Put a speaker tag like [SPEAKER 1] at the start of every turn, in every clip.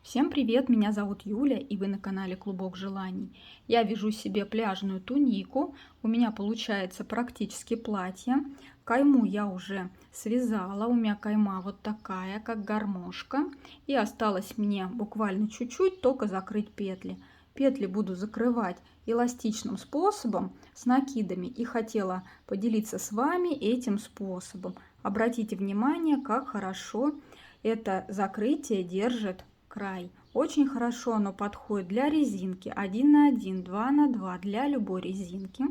[SPEAKER 1] Всем привет, меня зовут Юля, и вы на канале Клубок желаний. Я вяжу себе пляжную тунику, у меня получается практически платье. Кайму я уже связала, у меня кайма вот такая, как гармошка. И осталось мне буквально чуть-чуть, только закрыть петли. Петли буду закрывать эластичным способом с накидами, и хотела поделиться с вами этим способом. Обратите внимание, как хорошо это закрытие держит край. Очень хорошо оно подходит для резинки 1 на 1, 2 на 2, для любой резинки.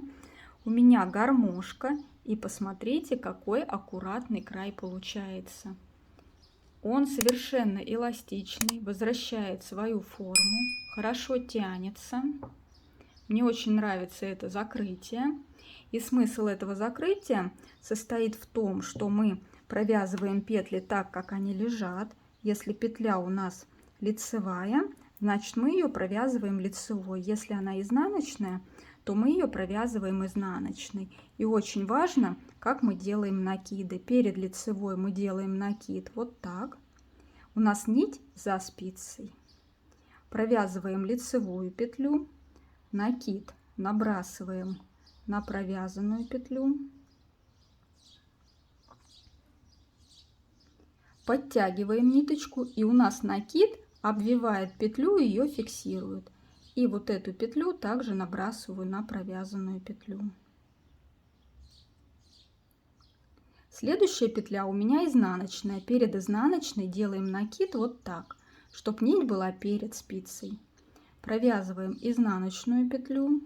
[SPEAKER 1] У меня гармошка, и посмотрите, какой аккуратный край получается. Он совершенно эластичный, возвращает свою форму, хорошо тянется. Мне очень нравится это закрытие. И смысл этого закрытия состоит в том, что мы провязываем петли так, как они лежат. Если петля у нас лицевая, значит мы ее провязываем лицевой. Если она изнаночная, то мы ее провязываем изнаночной. И очень важно, как мы делаем накиды. Перед лицевой мы делаем накид вот так. У нас нить за спицей. Провязываем лицевую петлю, накид набрасываем на провязанную петлю, подтягиваем ниточку, и у нас накид обвивает петлю и ее фиксирует. И вот эту петлю также набрасываю на провязанную петлю. Следующая петля у меня изнаночная. Перед изнаночной делаем накид вот так, чтобы нить была перед спицей. Провязываем изнаночную петлю,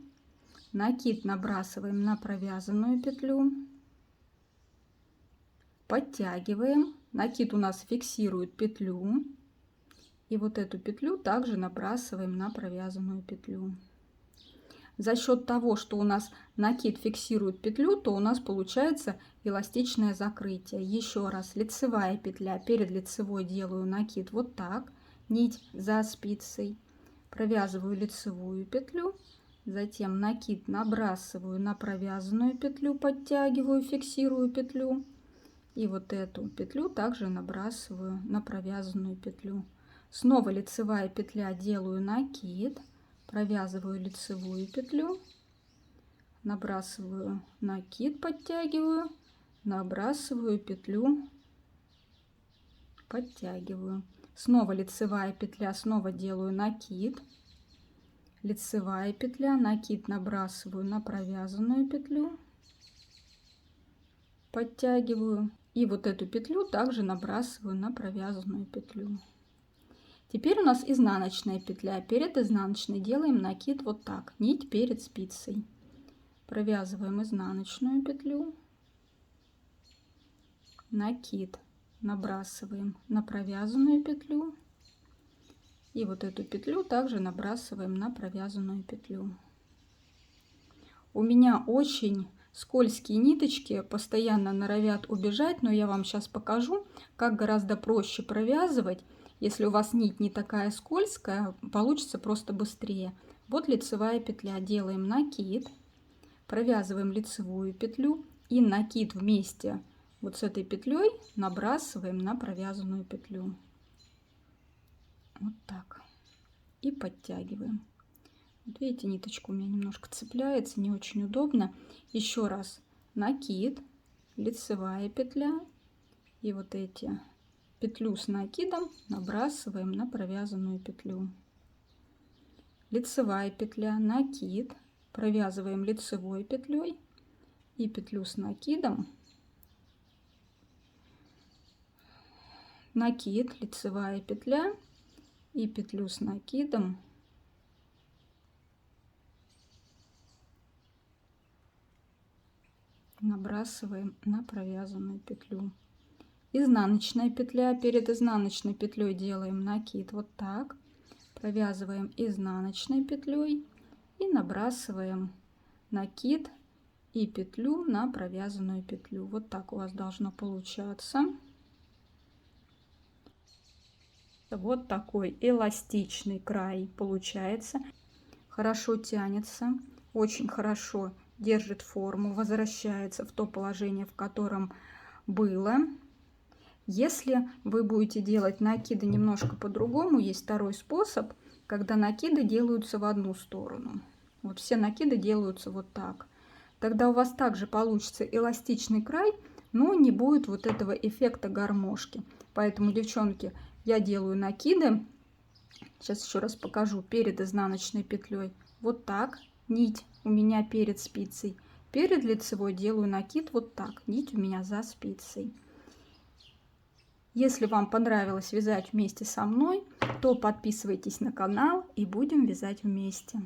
[SPEAKER 1] накид набрасываем на провязанную петлю, подтягиваем, накид у нас фиксирует петлю, и вот эту петлю также набрасываем на провязанную петлю. За счет того, что у нас накид фиксирует петлю, то у нас получается эластичное закрытие. Еще раз, лицевая петля, перед лицевой делаю накид вот так, нить за спицей, провязываю лицевую петлю, затем накид набрасываю на провязанную петлю, подтягиваю, фиксирую петлю, и вот эту петлю также набрасываю на провязанную петлю. Снова лицевая петля, делаю накид, провязываю лицевую петлю, набрасываю накид, подтягиваю, набрасываю петлю, подтягиваю. Снова лицевая петля, снова делаю накид, лицевая петля, накид набрасываю на провязанную петлю, подтягиваю, и вот эту петлю также набрасываю на провязанную петлю. Теперь у нас изнаночная петля. Перед изнаночной делаем накид вот так, нить перед спицей. Провязываем изнаночную петлю, накид набрасываем на провязанную петлю, и вот эту петлю также набрасываем на провязанную петлю. У меня очень скользкие ниточки, постоянно норовят убежать, но я вам сейчас покажу, как гораздо проще провязывать. Если у вас нить не такая скользкая, получится просто быстрее. Вот лицевая петля, делаем накид, провязываем лицевую петлю и накид вместе вот с этой петлей набрасываем на провязанную петлю. Вот так. И подтягиваем. Вот видите, ниточка у меня немножко цепляется, не очень удобно. Еще раз накид, лицевая петля, и вот эти петлю с накидом набрасываем на провязанную петлю. Лицевая петля, накид, провязываем лицевой петлей и петлю с накидом, накид, лицевая петля и петлю с накидом набрасываем на провязанную петлю. Изнаночная петля, перед изнаночной петлей делаем накид вот так, провязываем изнаночной петлей и набрасываем накид и петлю на провязанную петлю. Вот так у вас должно получаться. Вот такой эластичный край получается. Хорошо тянется, очень хорошо держит форму, возвращается в то положение, в котором было. Если вы будете делать накиды немножко по-другому, есть второй способ, когда накиды делаются в одну сторону. Вот все накиды делаются вот так. Тогда у вас также получится эластичный край, но не будет вот этого эффекта гармошки. Поэтому, девчонки, я делаю накиды. Сейчас еще раз покажу перед изнаночной петлей. Вот так. Нить у меня перед спицей. Перед лицевой делаю накид вот так. Нить у меня за спицей. Если вам понравилось вязать вместе со мной, то подписывайтесь на канал и будем вязать вместе.